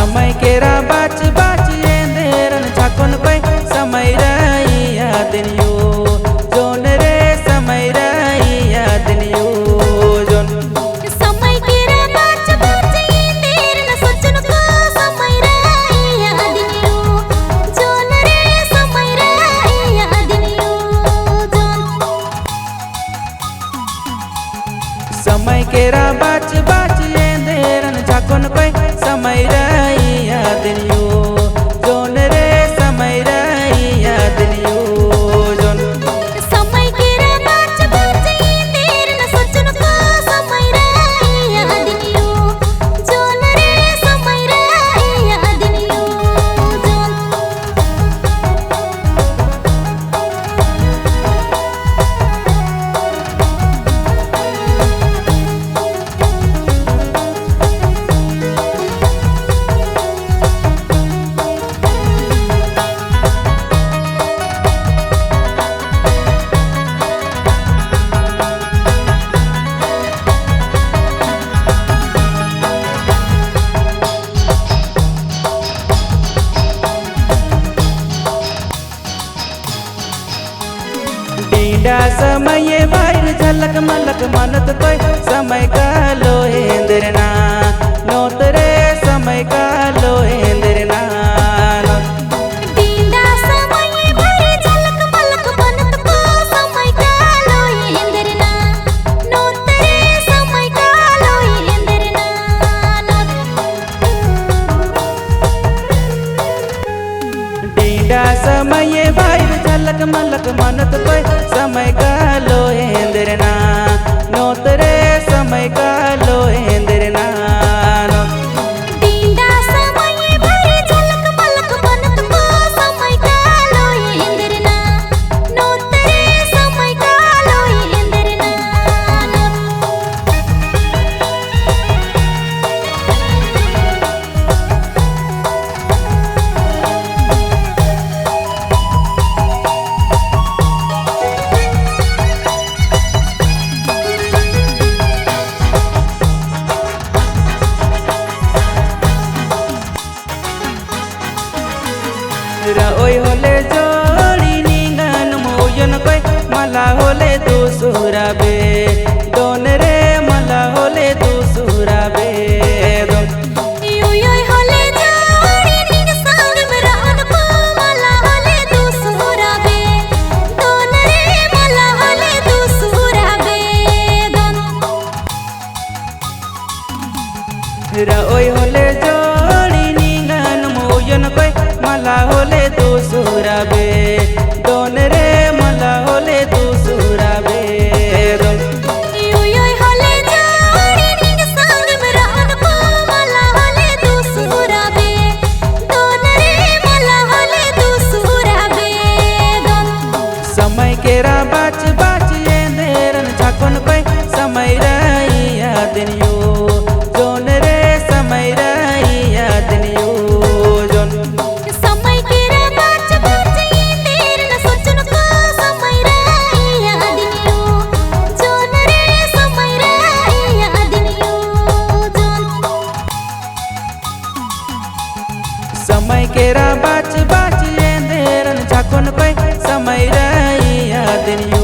समय केरा बाच बाच एंदेरन झाकोन पे समय रही यादन यो जोन रे समय रही यादन यो जोन समय केरा बाच बाच एंदेरन सोचन को समय रही यादन यो जोन रे समय रही यादन यो जोन समय केरा बाच बाच एंदेरन झाकोन पे समय रही यादन यो जोन रे समय रही यादन यो जोन समय केरा बाच बाच एंदेरन सोचन को समय रही यादन यो जोन रे समय रही यादन यो जोन डीडा समय बाहर झलक मलक मनत कोई समय का लोहेंद्रना नोतरे समय का लोहेंद्रना डीडा समय बाहर झलक मलक मनत को समय का लोहेंद्रना नोतरे समय का लोहेंद्रना डीडा समय बाहर झलक मलक मनत कोई समय का लोहेंद्रना नोतरे समय का लोहेंद्रना डीडा समय बाहर झलक मलक मनत को समय का लोहेंद्रना नोतरे समय का लोहेंद्रना ओय होले जोड़ी निंगन मोयन कोई मला होले दूसरा बे दोन रे मला होले दूसरा बे दोन योय होले जोड़ी निंग संग में रहन को मला होले दूसरा बे दोन रे मला होले दूसरा बे दोन ओय होले जोड़ी निंगन मोयन कोई मला होले दूसरा बे दोन रे मला होले दूसरा बे दोन योय होले जोड़ी निंग संग में रहन को मला होले दूसरा बे दोन रे मला होले दूसरा बे दोन समय केरा बाच बाच एंदेरन झाकोन पे समय रही यादन यो जोन रे समय रही यादन यो जोन समय केरा बाच बाच एंदेरन सोचन को समय रही यादन यो जोन रे समय रही यादन यो जोन समय केरा बाच बाच एंदेरन झाकोन पे समय रही यादन यो